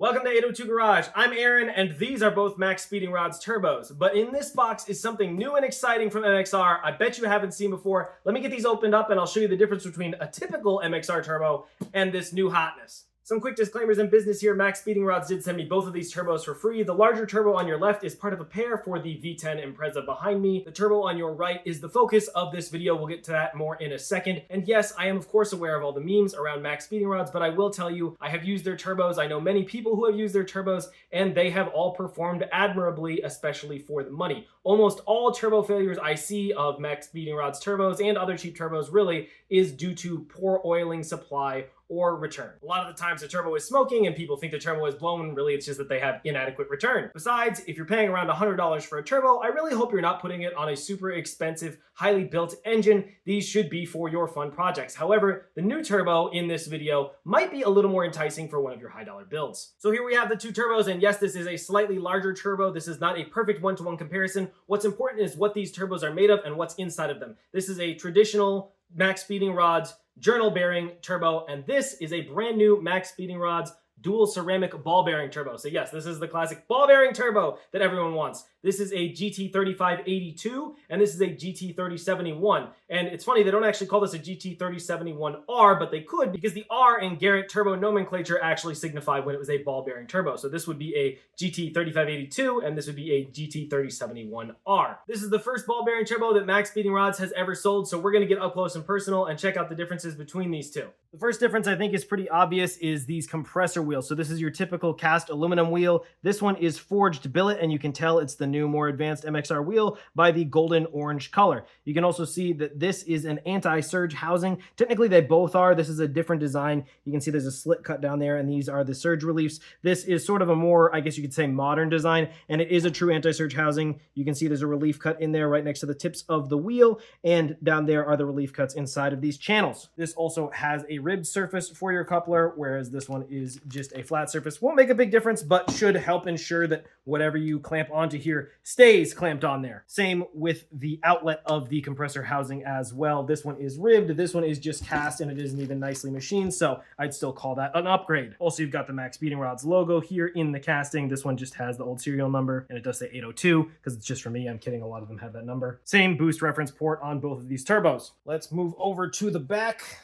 Welcome to 802 Garage. I'm Aaron, and these are both MaXpeedingRods Turbos. But in this box is something new and exciting from MXR I bet you haven't seen before. Let me get these opened up, and I'll show you the difference between a typical MXR Turbo and this new hotness. Some quick disclaimers in business here. MaXpeedingRods did send me both of these turbos for free. The larger turbo on your left is part of a pair for the V10 Impreza behind me. The turbo on your right is the focus of this video. We'll get to that more in a second. And yes, I am of course aware of all the memes around MaXpeedingRods, but I will tell you, I have used their turbos. I know many people who have used their turbos, and they have all performed admirably, especially for the money. Almost all turbo failures I see of MaXpeedingRods turbos and other cheap turbos really is due to poor oiling supply or return. A lot of the times the turbo is smoking and people think the turbo is blown. Really, it's just that they have inadequate return. Besides, if you're paying around $100 for a turbo, I really hope you're not putting it on a super expensive, highly built engine. These should be for your fun projects. However, the new turbo in this video might be a little more enticing for one of your high dollar builds. So here we have the two turbos, and yes, this is a slightly larger turbo. This is not a perfect one-to-one comparison. What's important is what these turbos are made of and what's inside of them. This is a traditional MaXpeedingRods journal bearing turbo, and this is a brand new MaXpeedingRods dual ceramic ball bearing turbo. So yes, this is the classic ball bearing turbo that everyone wants. This is a GT3582, and this is a GT3071. And it's funny, they don't actually call this a GT3071R, but they could, because the R in Garrett turbo nomenclature actually signified when it was a ball bearing turbo. So this would be a GT3582, and this would be a GT3071R. This is the first ball bearing turbo that MaXpeedingRods has ever sold, so we're gonna get up close and personal and check out the differences between these two. The first difference I think is pretty obvious is these compressor wheels. So this is your typical cast aluminum wheel. This one is forged billet, and you can tell it's the new, more advanced MXR wheel by the golden orange color. You can also see that this is an anti-surge housing. Technically, they both are. This is a different design. You can see there's a slit cut down there, and these are the surge reliefs. This is sort of a more, I guess you could say, modern design, and it is a true anti-surge housing. You can see there's a relief cut in there right next to the tips of the wheel, and down there are the relief cuts inside of these channels. This also has a ribbed surface for your coupler, whereas this one is just a flat surface. Won't make a big difference, but should help ensure that whatever you clamp onto here stays clamped on there. Same with the outlet of the compressor housing as well. This one is ribbed, this one is just cast, and it isn't even nicely machined, so I'd still call that an upgrade. Also, you've got the MaXpeedingRods logo here in the casting. This one just has the old serial number, and it does say 802, because it's just for me. I'm kidding, a lot of them have that number. Same boost reference port on both of these turbos. Let's move over to the back.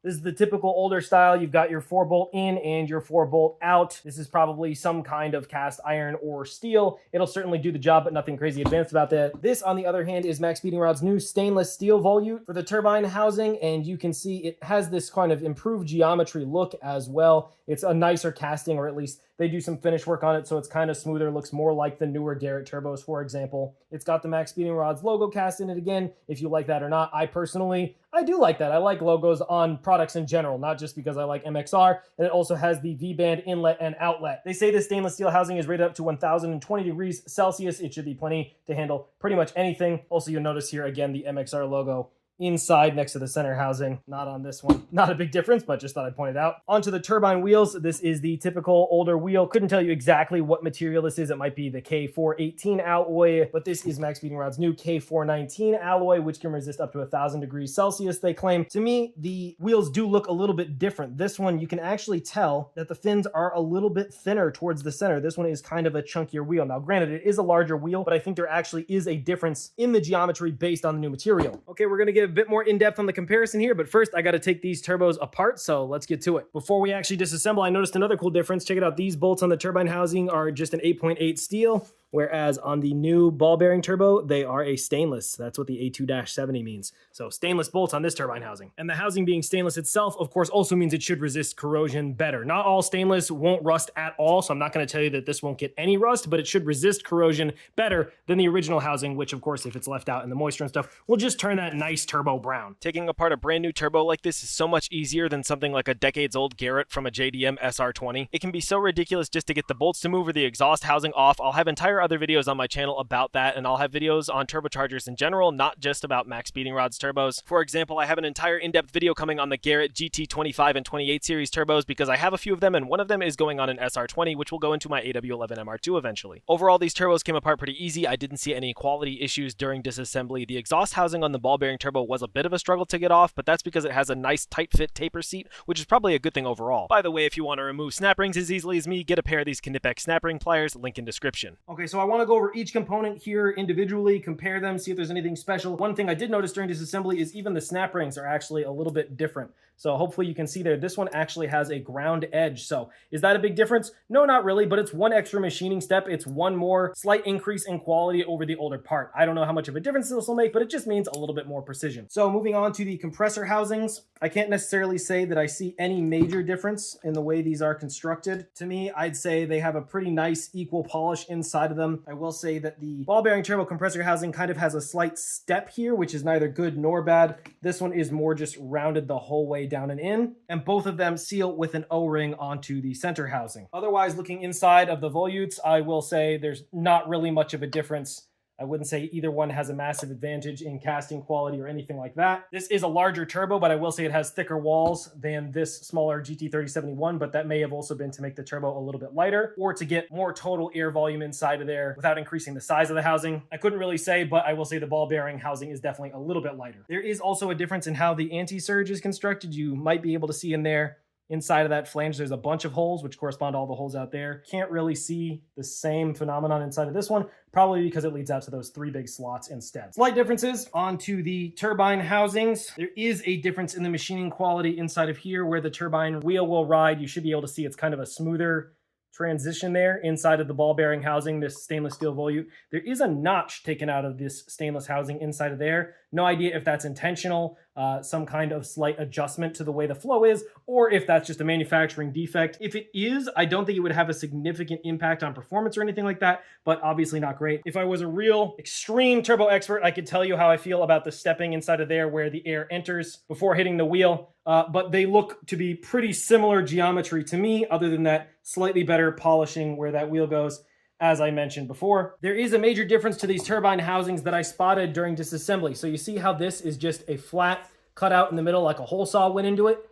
This is the typical older style. You've got your 4-bolt in and your 4-bolt out. This is probably some kind of cast iron or steel. It'll certainly do the job, but nothing crazy advanced about that. This, on the other hand, is MaXpeedingRods' new stainless steel volute for the turbine housing, and you can see it has this kind of improved geometry look as well. It's a nicer casting, or at least they do some finish work on it, so it's kind of smoother, looks more like the newer Garrett turbos, for example. It's got the MaXpeedingRods logo cast in it again, if you like that or not. I do like that. I like logos on products in general, not just because I like MXR, and it also has the V-band inlet and outlet. They say the stainless steel housing is rated up to 1020 degrees Celsius. It should be plenty to handle pretty much anything. Also, you'll notice here again the MXR logo inside next to the center housing. Not on this one. Not a big difference, but just thought I'd point it out. Onto the turbine wheels. This is the typical older wheel. Couldn't tell you exactly what material this is. It might be the K418 alloy, but this is MaXpeedingRods' new K419 alloy, which can resist up to 1000 degrees Celsius, they claim. To me, the wheels do look a little bit different. This one, you can actually tell that the fins are a little bit thinner towards the center. This one is kind of a chunkier wheel. Now, granted, it is a larger wheel, but I think there actually is a difference in the geometry based on the new material. Okay, we're gonna get a bit more in-depth on the comparison here, but first I got to take these turbos apart, so let's get to it. Before we actually disassemble, I noticed another cool difference. Check it out. These bolts on the turbine housing are just an 8.8 steel, whereas on the new ball bearing turbo, they are a stainless. That's what the A2-70 means. So stainless bolts on this turbine housing. And the housing being stainless itself, of course, also means it should resist corrosion better. Not all stainless won't rust at all, so I'm not going to tell you that this won't get any rust, but it should resist corrosion better than the original housing, which of course, if it's left out in the moisture and stuff, will just turn that nice turbo brown. Taking apart a brand new turbo like this is so much easier than something like a decades-old Garrett from a JDM SR20. It can be so ridiculous just to get the bolts to move or the exhaust housing off. I'll have entire other videos on my channel about that, and I'll have videos on turbochargers in general, not just about MaXpeedingRods turbos. For example, I have an entire in-depth video coming on the Garrett GT25 and 28 series turbos because I have a few of them, and one of them is going on an SR20, which will go into my AW11 MR2 eventually. Overall, these turbos came apart pretty easy. I didn't see any quality issues during disassembly. The exhaust housing on the ball bearing turbo was a bit of a struggle to get off, but that's because it has a nice tight fit taper seat, which is probably a good thing overall. By the way, if you want to remove snap rings as easily as me, get a pair of these Knipex snap ring pliers, link in description. Okay, so I want to go over each component here individually, compare them, see if there's anything special. One thing I did notice during disassembly is even the snap rings are actually a little bit different. So hopefully you can see there, this one actually has a ground edge. So is that a big difference? No, not really, but it's one extra machining step. It's one more slight increase in quality over the older part. I don't know how much of a difference this will make, but it just means a little bit more precision. So moving on to the compressor housings, I can't necessarily say that I see any major difference in the way these are constructed. To me, I'd say they have a pretty nice equal polish inside of them. I will say that the ball bearing turbo compressor housing kind of has a slight step here, which is neither good nor bad. This one is more just rounded the whole way down and in, and both of them seal with an O-ring onto the center housing. Otherwise, looking inside of the volutes, I will say there's not really much of a difference. I wouldn't say either one has a massive advantage in casting quality or anything like that. This is a larger turbo, but I will say it has thicker walls than this smaller GT3071, but that may have also been to make the turbo a little bit lighter or to get more total air volume inside of there without increasing the size of the housing. I couldn't really say, but I will say the ball bearing housing is definitely a little bit lighter. There is also a difference in how the anti-surge is constructed. You might be able to see in there, inside of that flange, there's a bunch of holes, which correspond to all the holes out there. Can't really see the same phenomenon inside of this one, probably because it leads out to those three big slots instead. Slight differences onto the turbine housings. There is a difference in the machining quality inside of here where the turbine wheel will ride. You should be able to see it's kind of a smoother transition there inside of the ball bearing housing, this stainless steel volute. There is a notch taken out of this stainless housing inside of there. No idea if that's intentional, some kind of slight adjustment to the way the flow is, or if that's just a manufacturing defect. If it is, I don't think it would have a significant impact on performance or anything like that, but obviously not great. If I was a real extreme turbo expert, I could tell you how I feel about the stepping inside of there where the air enters before hitting the wheel, but they look to be pretty similar geometry to me, other than that slightly better polishing where that wheel goes. As I mentioned before, there is a major difference to these turbine housings that I spotted during disassembly. So you see how this is just a flat cutout in the middle, like a hole saw went into it?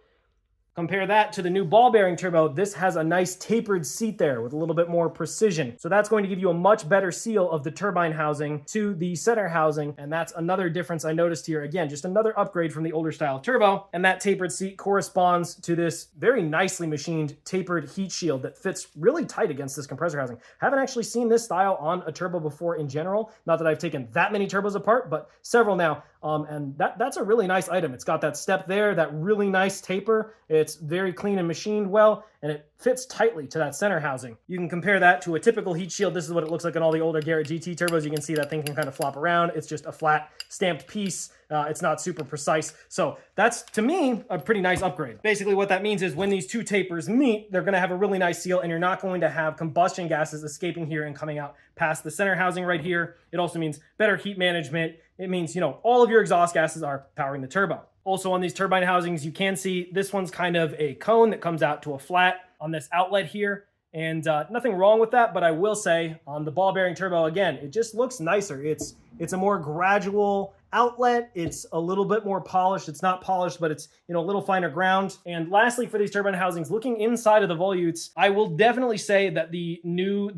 Compare that to the new ball bearing turbo. This has a nice tapered seat there with a little bit more precision. So that's going to give you a much better seal of the turbine housing to the center housing. And that's another difference I noticed here. Again, just another upgrade from the older style turbo. And that tapered seat corresponds to this very nicely machined tapered heat shield that fits really tight against this compressor housing. Haven't actually seen this style on a turbo before in general. Not that I've taken that many turbos apart, but several now. And that's a really nice item. It's got that step there, that really nice taper. It's very clean and machined well, and it fits tightly to that center housing. You can compare that to a typical heat shield. This is what it looks like on all the older Garrett GT turbos. You can see that thing can kind of flop around. It's just a flat stamped piece. It's not super precise. So that's, to me, a pretty nice upgrade. Basically what that means is when these two tapers meet, they're gonna have a really nice seal, and you're not going to have combustion gases escaping here and coming out past the center housing right here. It also means better heat management. It means, you know, all of your exhaust gases are powering the turbo. Also on these turbine housings, you can see this one's kind of a cone that comes out to a flat on this outlet here. And nothing wrong with that, but I will say on the ball bearing turbo, again, it just looks nicer. It's a more gradual outlet. It's a little bit more polished. It's not polished, but it's, you know, a little finer ground. And lastly, for these turbine housings, looking inside of the volutes, I will definitely say that the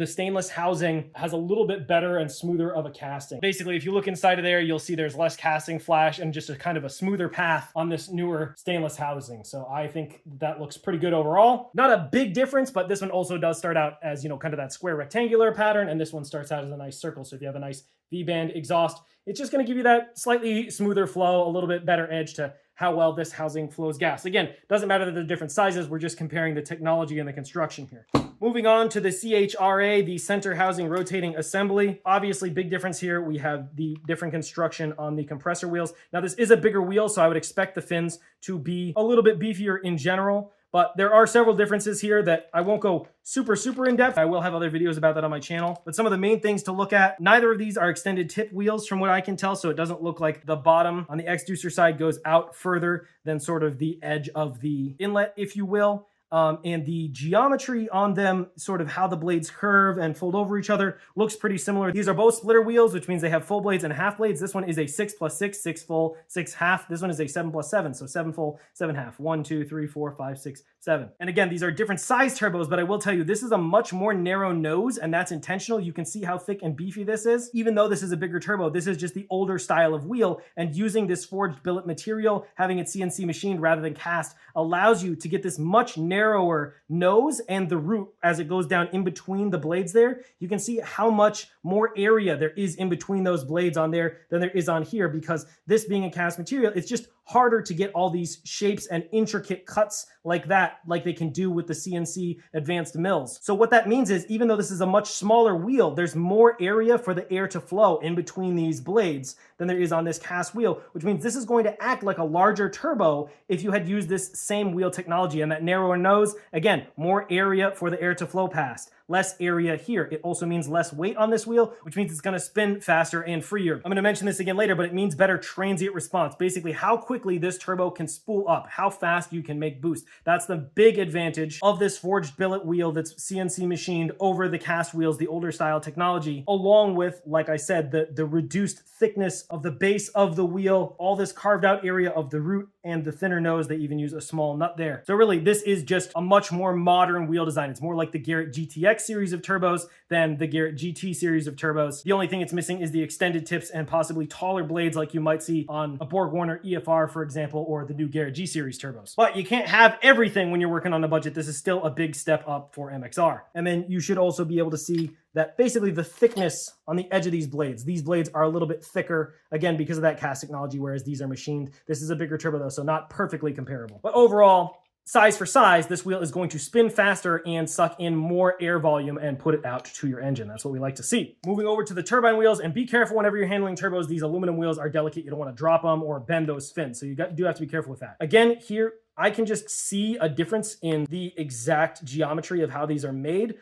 stainless housing has a little bit better and smoother of a casting. Basically, if you look inside of there, you'll see there's less casting flash and just a kind of a smoother path on this newer stainless housing. So I think that looks pretty good overall. Not a big difference, but this one also does start out as, you know, kind of that square rectangular pattern, and this one starts out as a nice circle. So if you have a nice V-band exhaust, it's just going to give you that slightly smoother flow, a little bit better edge to how well this housing flows gas. Again, doesn't matter that they're different sizes, we're just comparing the technology and the construction here. Moving on to the CHRA, the center housing rotating assembly. Obviously, big difference here. We have the different construction on the compressor wheels. Now, this is a bigger wheel, so I would expect the fins to be a little bit beefier in general. But there are several differences here that I won't go super in depth. I will have other videos about that on my channel. But some of the main things to look at, neither of these are extended tip wheels from what I can tell, so it doesn't look like the bottom on the exducer side goes out further than sort of the edge of the inlet, if you will. and the geometry on them, sort of how the blades curve and fold over each other, looks pretty similar. These are both splitter wheels, which means they have full blades and half blades. This one is a 6 + 6, 6 full, 6 half. This one is a 7 + 7, so 7 full, 7 half. 1, 2, 3, 4, 5, 6, 7. And again, these are different size turbos, but I will tell you, this is a much more narrow nose, and that's intentional. You can see how thick and beefy this is. Even though this is a bigger turbo, this is just the older style of wheel, and using this forged billet material, having it CNC machined rather than cast, allows you to get this much narrower nose, and the root, as it goes down in between the blades there, you can see how much more area there is in between those blades on there than there is on here, because this being a cast material, it's just harder to get all these shapes and intricate cuts like that, like they can do with the CNC advanced mills. So what that means is, even though this is a much smaller wheel, there's more area for the air to flow in between these blades than there is on this cast wheel, which means this is going to act like a larger turbo if you had used this same wheel technology. And that narrower nose, again, more area for the air to flow past. Less area here. It also means less weight on this wheel, which means it's going to spin faster and freer. I'm going to mention this again later, but it means better transient response. Basically, how quickly this turbo can spool up, how fast you can make boost. That's the big advantage of this forged billet wheel that's CNC machined over the cast wheels, the older style technology, along with, like I said, the reduced thickness of the base of the wheel, all this carved out area of the root, and the thinner nose. They even use a small nut there. So really, this is just a much more modern wheel design. It's more like the Garrett GTX series of turbos than the Garrett GT series of turbos. The only thing it's missing is the extended tips and possibly taller blades like you might see on a Borg-Warner EFR, for example, or the new Garrett G series turbos. But you can't have everything when you're working on a budget. This is still a big step up for MXR. And then you should also be able to see that basically the thickness on the edge of these blades are a little bit thicker, again, because of that cast technology, whereas these are machined. This is a bigger turbo though, so not perfectly comparable. But overall, size for size, this wheel is going to spin faster and suck in more air volume and put it out to your engine. That's what we like to see. Moving over to the turbine wheels, and be careful whenever you're handling turbos. These aluminum wheels are delicate. You don't want to drop them or bend those fins, so you do have to be careful with that. Again, here, I can just see a difference in the exact geometry of how these are made.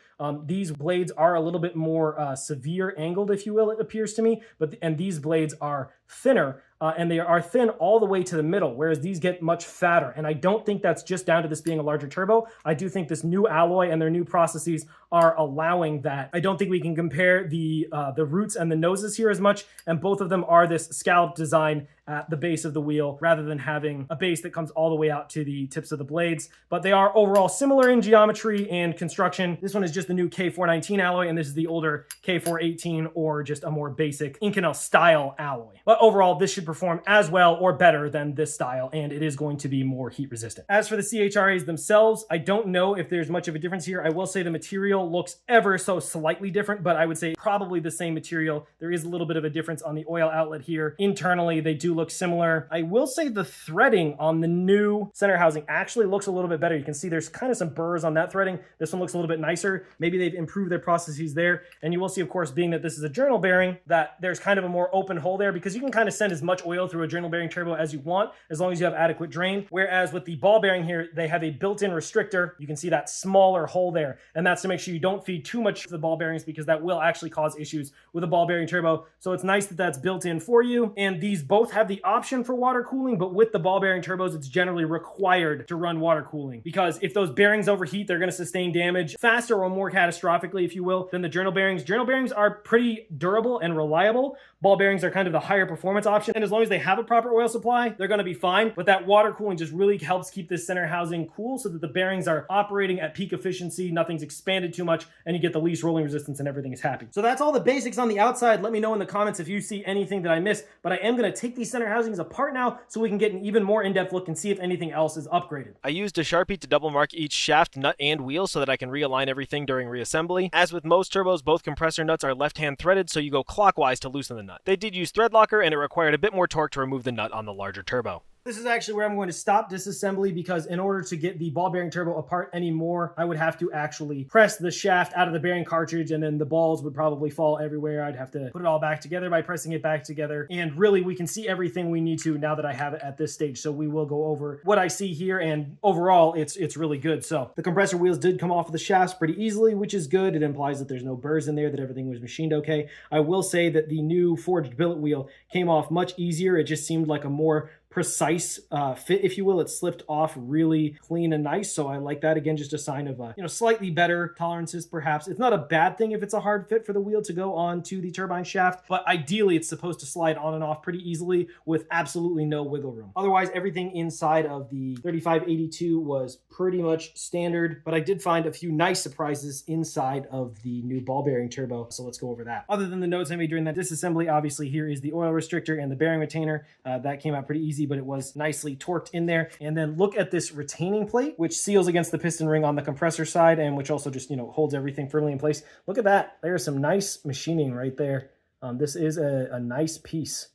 These blades are a little bit more severe angled, if you will, it appears to me, and these blades are thinner. And they are thin all the way to the middle, whereas these get much fatter. And I don't think that's just down to this being a larger turbo. I do think this new alloy and their new processes are allowing that. I don't think we can compare the roots and the noses here as much, and both of them are this scalloped design at the base of the wheel rather than having a base that comes all the way out to the tips of the blades. But they are overall similar in geometry and construction. This one is just the new K419 alloy, and this is the older K418, or just a more basic Inconel style alloy. But overall, this should perform as well or better than this style, and it is going to be more heat resistant. As for the CHRAs themselves, I don't know if there's much of a difference here. I will say the material looks ever so slightly different, but I would say probably the same material. There is a little bit of a difference on the oil outlet here. Internally, they do look similar. I will say the threading on the new center housing actually looks a little bit better. You can see there's kind of some burrs on that threading. This one looks a little bit nicer. Maybe they've improved their processes there. And you will see, of course, being that this is a journal bearing, that there's kind of a more open hole there, because you can kind of send as much oil through a journal bearing turbo as you want, as long as you have adequate drain. Whereas with the ball bearing here, they have a built-in restrictor. You can see that smaller hole there, and that's to make sure you don't feed too much to the ball bearings, because that will actually cause issues with a ball bearing turbo. So it's nice that that's built in for you. And these both have the option for water cooling, but with the ball bearing turbos, it's generally required to run water cooling, because if those bearings overheat, they're going to sustain damage faster or more catastrophically, if you will, than the journal bearings. Journal bearings are pretty durable and reliable. Ball bearings are kind of the higher performance option, and as long as they have a proper oil supply, they're going to be fine. But that water cooling just really helps keep this center housing cool, so that the bearings are operating at peak efficiency, nothing's expanded too much, and you get the least rolling resistance, and everything is happy. So that's all the basics on the outside. Let me know in the comments if you see anything that I missed, but I am going to take these center housings apart now so we can get an even more in-depth look and see if anything else is upgraded. I used a Sharpie to double mark each shaft, nut, and wheel so that I can realign everything during reassembly. As with most turbos, both compressor nuts are left-hand threaded, so you go clockwise to loosen the nut. They did use thread locker, and it required a bit more torque to remove the nut on the larger turbo. This is actually where I'm going to stop disassembly, because in order to get the ball bearing turbo apart anymore, I would have to actually press the shaft out of the bearing cartridge, and then the balls would probably fall everywhere. I'd have to put it all back together by pressing it back together. And really, we can see everything we need to now that I have it at this stage. So we will go over what I see here, and overall, it's really good. So the compressor wheels did come off of the shafts pretty easily, which is good. It implies that there's no burrs in there, that everything was machined okay. I will say that the new forged billet wheel came off much easier. It just seemed like a more precise fit, if you will. It slipped off really clean and nice, so I like that. Again, just a sign of slightly better tolerances perhaps. It's not a bad thing if it's a hard fit for the wheel to go onto the turbine shaft, but ideally it's supposed to slide on and off pretty easily with absolutely no wiggle room. Otherwise, everything inside of the 3582 was pretty much standard, but I did find a few nice surprises inside of the new ball bearing turbo, so let's go over that. Other than the notes I made during that disassembly, obviously here is the oil restrictor and the bearing retainer. That came out pretty easy, but it was nicely torqued in there. And then look at this retaining plate, which seals against the piston ring on the compressor side and which also just, holds everything firmly in place. Look at that. There's some nice machining right there. This is a nice piece.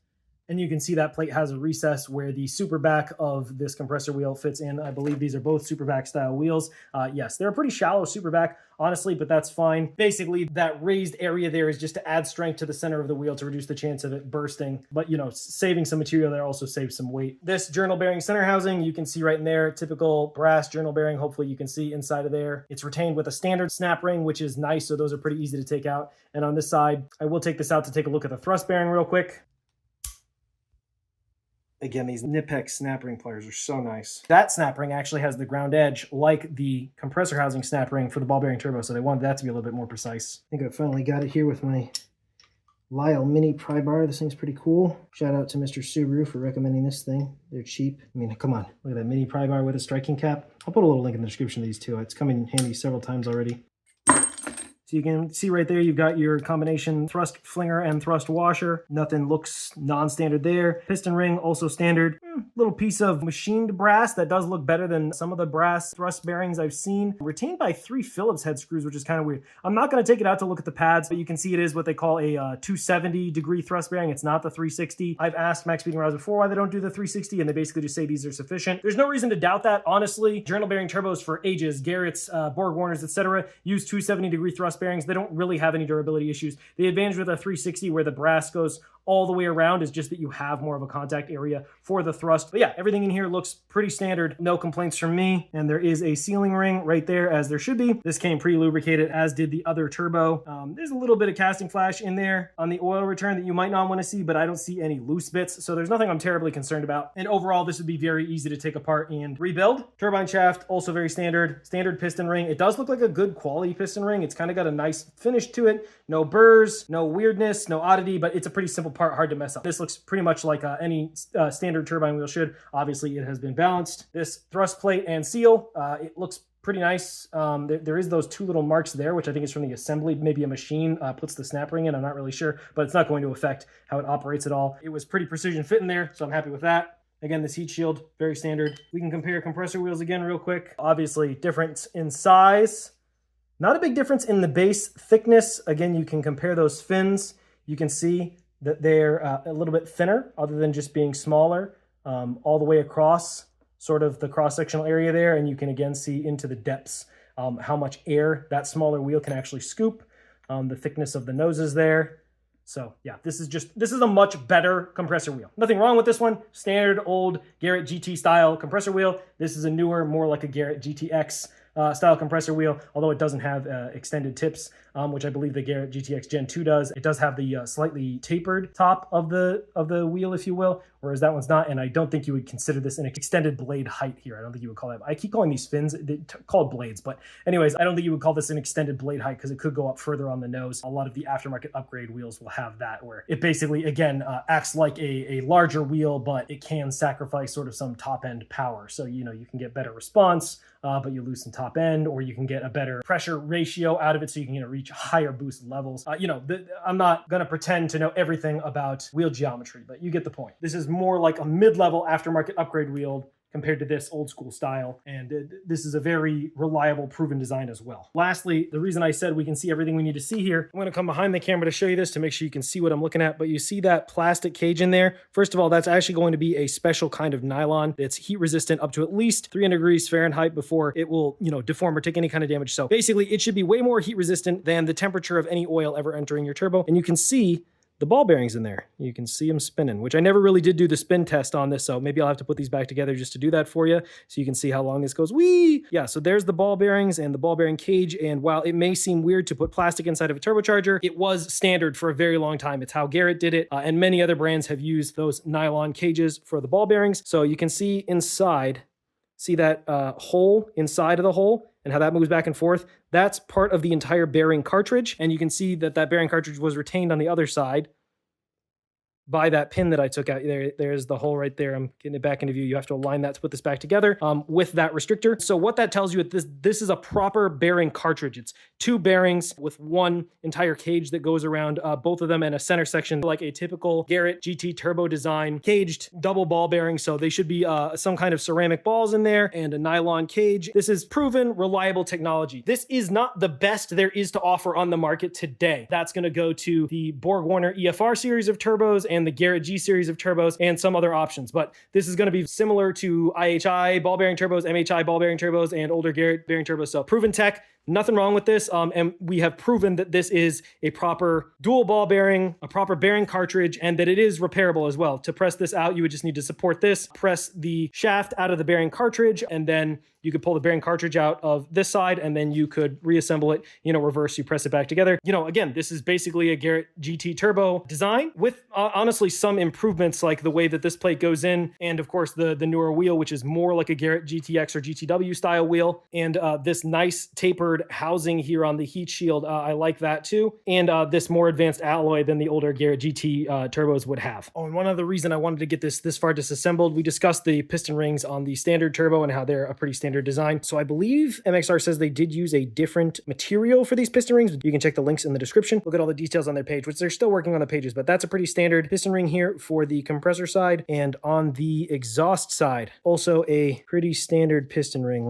And you can see that plate has a recess where the super back of this compressor wheel fits in. I believe these are both super back style wheels. Yes, they're a pretty shallow super back, honestly, but that's fine. Basically, that raised area there is just to add strength to the center of the wheel to reduce the chance of it bursting. But, saving some material there also saves some weight. This journal bearing center housing, you can see right in there, typical brass journal bearing. Hopefully you can see inside of there. It's retained with a standard snap ring, which is nice. So those are pretty easy to take out. And on this side, I will take this out to take a look at the thrust bearing real quick. Again, these Nipex snap ring pliers are so nice. That snap ring actually has the ground edge like the compressor housing snap ring for the ball bearing turbo, so they wanted that to be a little bit more precise. I think I finally got it here with my TiAL mini pry bar. This thing's pretty cool. Shout out to Mr. Subaru for recommending this thing. They're cheap. I mean, come on. Look at that mini pry bar with a striking cap. I'll put a little link in the description of these two. It's come in handy several times already. So you can see right there, you've got your combination thrust flinger and thrust washer. Nothing looks non-standard there. Piston ring, also standard. Little piece of machined brass that does look better than some of the brass thrust bearings I've seen. Retained by 3 Phillips head screws, which is kind of weird. I'm not going to take it out to look at the pads, but you can see it is what they call a 270 degree thrust bearing. It's not the 360. I've asked MaXpeedingRods before why they don't do the 360, and they basically just say these are sufficient. There's no reason to doubt that, honestly. Journal bearing turbos for ages, Garrett's, Borg Warners, etc., use 270 degree thrust bearings. They don't really have any durability issues. The advantage with a 360 where the brass goes all the way around is just that you have more of a contact area for the thrust. But yeah, everything in here looks pretty standard. No complaints from me. And there is a sealing ring right there, as there should be. This came pre-lubricated, as did the other turbo. There's a little bit of casting flash in there on the oil return that you might not want to see, but I don't see any loose bits. So there's nothing I'm terribly concerned about. And overall, this would be very easy to take apart and rebuild. Turbine shaft, also very standard. Standard piston ring. It does look like a good quality piston ring. It's kind of got a nice finish to it. No burrs, no weirdness, no oddity, but it's a pretty simple part, hard to mess up. This looks pretty much like any standard turbine wheel should. Obviously, it has been balanced. This thrust plate and seal, it looks pretty nice. There is those 2 little marks there, which I think is from the assembly. Maybe a machine puts the snap ring in. I'm not really sure, but it's not going to affect how it operates at all. It was pretty precision fit in there, so I'm happy with that. Again, this heat shield, very standard. We can compare compressor wheels again real quick. Obviously, difference in size. Not a big difference in the base thickness. Again, you can compare those fins. You can see that they're a little bit thinner, other than just being smaller, all the way across sort of the cross-sectional area there. And you can again see into the depths how much air that smaller wheel can actually scoop, the thickness of the noses there. So yeah, this is a much better compressor wheel. Nothing wrong with this one. Standard old Garrett GT style compressor wheel. This is a newer, more like a Garrett GTX style compressor wheel, although it doesn't have extended tips, which I believe the Garrett GTX Gen 2 does. It does have the slightly tapered top of the wheel, if you will, whereas that one's not, and I don't think you would consider this an extended blade height here. I don't think you would call that. I keep calling these fins called blades, but anyways, I don't think you would call this an extended blade height because it could go up further on the nose. A lot of the aftermarket upgrade wheels will have that, where it basically, again, acts like a larger wheel, but it can sacrifice sort of some top-end power. So, you can get better response, but you lose some top end, or you can get a better pressure ratio out of it so you can reach higher boost levels. I'm not going to pretend to know everything about wheel geometry, but you get the point. This is more like a mid-level aftermarket upgrade wheel compared to this old school style. And this is a very reliable, proven design as well. Lastly, the reason I said we can see everything we need to see here, I'm going to come behind the camera to show you this to make sure you can see what I'm looking at. But you see that plastic cage in there? First of all, that's actually going to be a special kind of nylon that's heat resistant up to at least 300 degrees Fahrenheit before it will, deform or take any kind of damage. So basically, it should be way more heat resistant than the temperature of any oil ever entering your turbo. And you can see the ball bearings in there. You can see them spinning, which I never really did do the spin test on this, so maybe I'll have to put these back together just to do that for you so you can see how long this goes. Whee! Yeah, so there's the ball bearings and the ball bearing cage, and while it may seem weird to put plastic inside of a turbocharger, it was standard for a very long time. It's how Garrett did it, and many other brands have used those nylon cages for the ball bearings. So you can see inside, see that hole inside of the hole and how that moves back and forth? That's part of the entire bearing cartridge, and you can see that that bearing cartridge was retained on the other side by that pin that I took out. There's the hole right there. I'm getting it back into view. You have to align that to put this back together with that restrictor. So what that tells you is this is a proper bearing cartridge. It's 2 bearings with 1 entire cage that goes around both of them and a center section like a typical Garrett GT Turbo design caged double ball bearing. So they should be some kind of ceramic balls in there and a nylon cage. This is proven, reliable technology. This is not the best there is to offer on the market today. That's going to go to the BorgWarner EFR series of turbos and the Garrett G series of turbos and some other options. But this is going to be similar to IHI ball bearing turbos, MHI ball bearing turbos, and older Garrett bearing turbos. So proven tech. Nothing wrong with this, and we have proven that this is a proper dual ball bearing, a proper bearing cartridge, and that it is repairable as well. To press this out, you would just need to support this, press the shaft out of the bearing cartridge, and then you could pull the bearing cartridge out of this side, and then you could reassemble it, reverse, you press it back together. Again, this is basically a Garrett GT Turbo design with honestly some improvements like the way that this plate goes in, and of course the newer wheel, which is more like a Garrett GTX or GTW style wheel, and this nice tapered housing here on the heat shield. I like that too. And this more advanced alloy than the older Garrett GT turbos would have. Oh, and one other reason I wanted to get this far disassembled, we discussed the piston rings on the standard turbo and how they're a pretty standard design. So I believe MXR says they did use a different material for these piston rings. You can check the links in the description. Look at all the details on their page, which they're still working on the pages, but that's a pretty standard piston ring here for the compressor side. And on the exhaust side, also a pretty standard piston ring.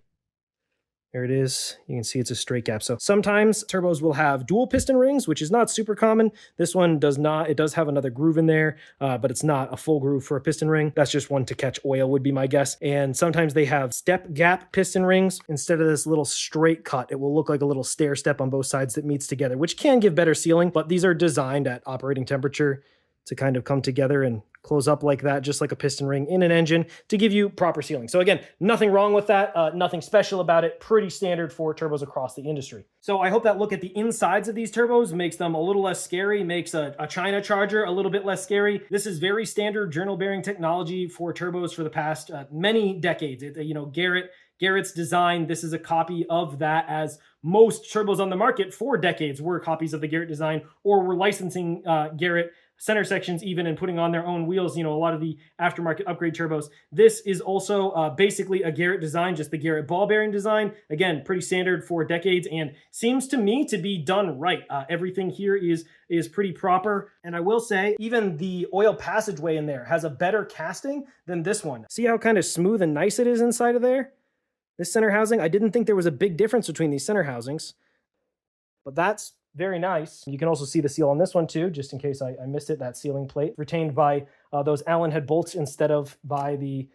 There it is. You can see it's a straight gap. So sometimes turbos will have dual piston rings, which is not super common. This one does not. It does have another groove in there, but it's not a full groove for a piston ring. That's just one to catch oil would be my guess. And sometimes they have step gap piston rings. Instead of this little straight cut, it will look like a little stair step on both sides that meets together, which can give better sealing, but these are designed at operating temperature to kind of come together and close up like that, just like a piston ring in an engine to give you proper sealing. So again, nothing wrong with that, nothing special about it, pretty standard for turbos across the industry. So I hope that look at the insides of these turbos makes them a little less scary, makes a China charger a little bit less scary. This is very standard journal bearing technology for turbos for the past many decades. Garrett's design, this is a copy of that, as most turbos on the market for decades were copies of the Garrett design or were licensing Garrett center sections even and putting on their own wheels, a lot of the aftermarket upgrade turbos. This is also basically a Garrett design, just the Garrett ball bearing design. Again, pretty standard for decades and seems to me to be done right. Everything here is pretty proper. And I will say, even the oil passageway in there has a better casting than this one. See how kind of smooth and nice it is inside of there? This center housing, I didn't think there was a big difference between these center housings, but that's very nice. You can also see the seal on this one too, just in case I missed it, that sealing plate retained by those Allen head bolts instead of by the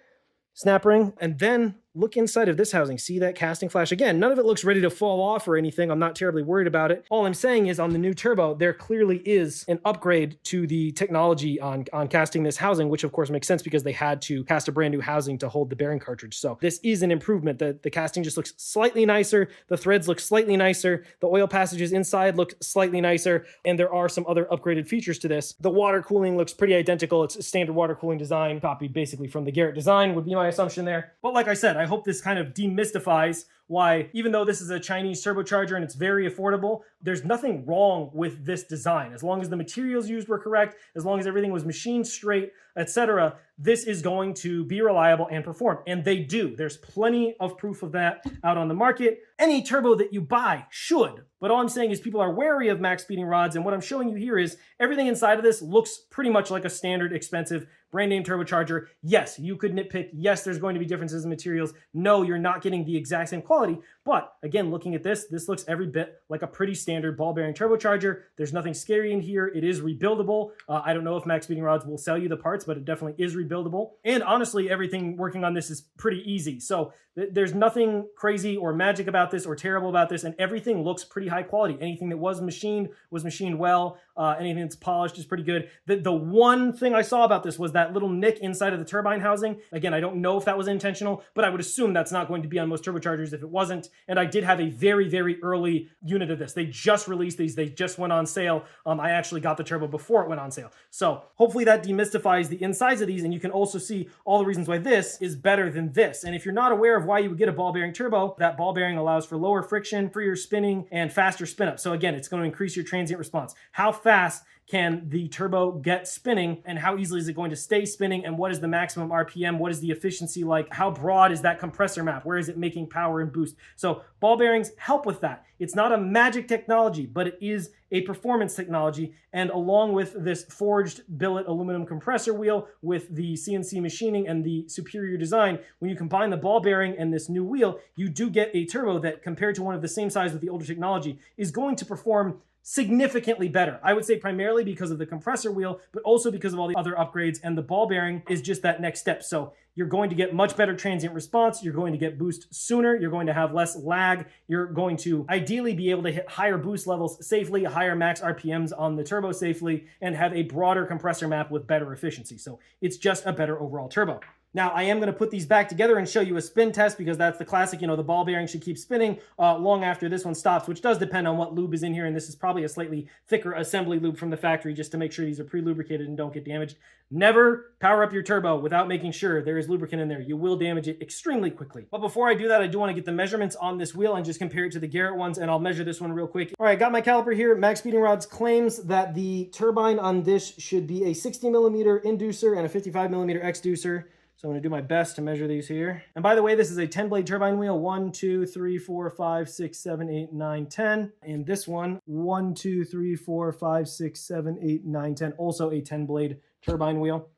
snap ring. And then look inside of this housing. See that casting flash? Again, none of it looks ready to fall off or anything. I'm not terribly worried about it. All I'm saying is on the new turbo, there clearly is an upgrade to the technology on casting this housing, which of course makes sense because they had to cast a brand new housing to hold the bearing cartridge. So this is an improvement. The casting just looks slightly nicer. The threads look slightly nicer. The oil passages inside look slightly nicer. And there are some other upgraded features to this. The water cooling looks pretty identical. It's a standard water cooling design, copied basically from the Garrett design would be my assumption there. But like I said, I hope this kind of demystifies why, even though this is a Chinese turbocharger and it's very affordable, there's nothing wrong with this design. As long as the materials used were correct, as long as everything was machined straight, etc., this is going to be reliable and perform. And they do. There's plenty of proof of that out on the market. Any turbo that you buy should. But all I'm saying is people are wary of MaXpeedingRods, and what I'm showing you here is everything inside of this looks pretty much like a standard, expensive, brand name turbocharger. Yes, you could nitpick. Yes, there's going to be differences in materials. No, you're not getting the exact same quality, But again, looking at this looks every bit like a pretty standard ball bearing turbocharger. There's nothing scary in here. It is rebuildable. I don't know if MaXpeedingRods will sell you the parts, but it definitely is rebuildable. And honestly, everything working on this is pretty easy. So there's nothing crazy or magic about this or terrible about this, and everything looks pretty high quality. Anything that was machined well. Anything that's polished is pretty good. The one thing I saw about this was that little nick inside of the turbine housing. Again, I don't know if that was intentional, but I would assume that's not going to be on most turbochargers if it wasn't. And I did have a very, very early unit of this. They just released these. They just went on sale. I actually got the turbo before it went on sale. So hopefully that demystifies the insides of these, and you can also see all the reasons why this is better than this. And if you're not aware of why you would get a ball bearing turbo, that ball bearing allows for lower friction, freer spinning, and faster spin up. So again, it's going to increase your transient response. How fast can the turbo get spinning, and how easily is it going to stay spinning, and what is the maximum RPM? What is the efficiency like? How broad is that compressor map? Where is it making power and boost? So ball bearings help with that. It's not a magic technology, but it is a performance technology. And along with this forged billet aluminum compressor wheel with the CNC machining and the superior design, when you combine the ball bearing and this new wheel, you do get a turbo that, compared to one of the same size with the older technology, is going to perform significantly better. I would say primarily because of the compressor wheel, but also because of all the other upgrades, and the ball bearing is just that next step. So you're going to get much better transient response. You're going to get boost sooner. You're going to have less lag. You're going to ideally be able to hit higher boost levels safely, higher max RPMs on the turbo safely, and have a broader compressor map with better efficiency. So it's just a better overall turbo. Now, I am going to put these back together and show you a spin test, because that's the classic, the ball bearing should keep spinning long after this one stops, which does depend on what lube is in here, and this is probably a slightly thicker assembly lube from the factory just to make sure these are pre-lubricated and don't get damaged. Never power up your turbo without making sure there is lubricant in there. You will damage it extremely quickly. But before I do that, I do want to get the measurements on this wheel and just compare it to the Garrett ones, and I'll measure this one real quick. All right, got my caliper here. MaXpeedingRods claims that the turbine on this should be a 60mm inducer and a 55mm exducer. So I'm going to do my best to measure these here. And by the way, this is a 10-blade turbine wheel. 1, 2, 3, 4, 5, 6, 7, 8, 9, 10. And this one, 1, 2, 3, 4, 5, 6, 7, 8, 9, 10. Also a 10-blade turbine wheel.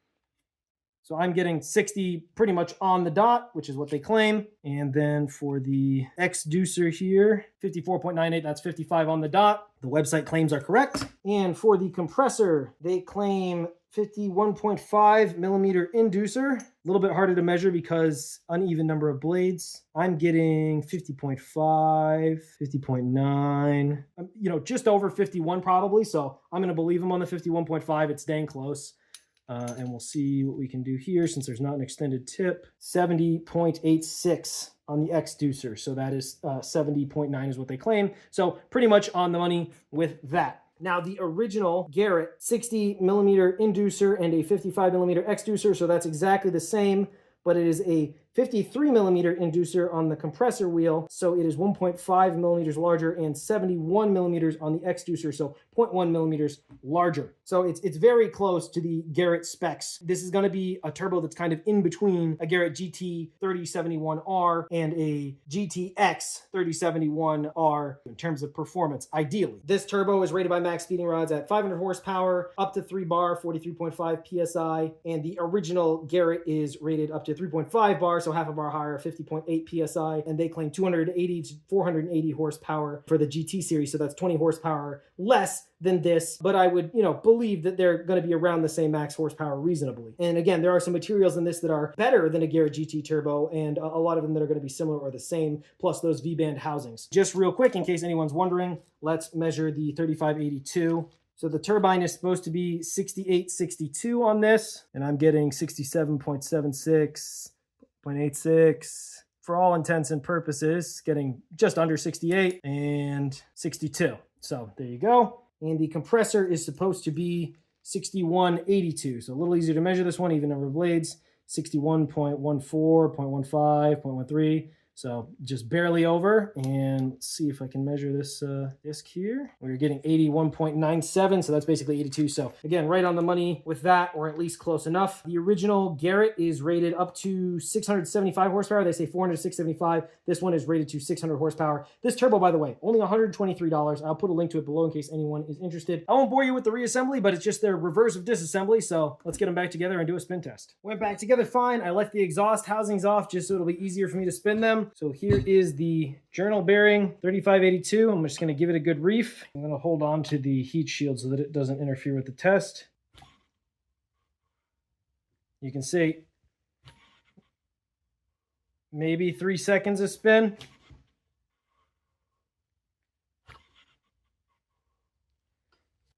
So I'm getting 60 pretty much on the dot, which is what they claim. And then for the exducer here, 54.98, that's 55 on the dot. The website claims are correct. And for the compressor, they claim 51.5mm inducer. A little bit harder to measure because uneven number of blades. I'm getting 50.5, 50.9, just over 51 probably. So I'm going to believe them on the 51.5. It's dang close. And we'll see what we can do here since there's not an extended tip. 70.86 on the exducer. So that is 70.9 is what they claim. So pretty much on the money with that. Now, the original Garrett 60mm inducer and a 55mm exducer, so that's exactly the same, but it is a 53mm inducer on the compressor wheel, so it is 1.5mm larger, and 71mm on the exducer, so 0.1mm larger. So it's very close to the Garrett specs. This is going to be a turbo that's kind of in between a Garrett GT 3071R and a GTX 3071R in terms of performance, ideally. This turbo is rated by MaXpeedingRods at 500 horsepower, up to 3 bar, 43.5 PSI, and the original Garrett is rated up to 3.5 bar, so half a bar higher, 50.8 PSI, and they claim 280 to 480 horsepower for the GT series, so that's 20 horsepower less than this, but I would, believe that they're going to be around the same max horsepower reasonably. And again, there are some materials in this that are better than a Garrett GT turbo, and a lot of them that are going to be similar or the same, plus those V-band housings. Just real quick, in case anyone's wondering, let's measure the 3582. So the turbine is supposed to be 6862 on this, and I'm getting 67.76, 0.86. For all intents and purposes, getting just under 68 and 62. So there you go. And the compressor is supposed to be 6182. So a little easier to measure this one, even number of blades. 61.14, 0.15, 0.13. So just barely over. And let's see if I can measure this disc here. We're getting 81.97, so that's basically 82. So again, right on the money with that, or at least close enough. The original Garrett is rated up to 675 horsepower. They say 400 to 675. This one is rated to 600 horsepower. This turbo, by the way, only $123. I'll put a link to it below in case anyone is interested. I won't bore you with the reassembly, but it's just their reverse of disassembly. So let's get them back together and do a spin test. Went back together fine. I left the exhaust housings off just so it'll be easier for me to spin them. them. So here is the journal bearing 3582. I'm just going to give it a good reef. I'm going to hold on to the heat shield so that it doesn't interfere with the test. You can see maybe 3 seconds of spin.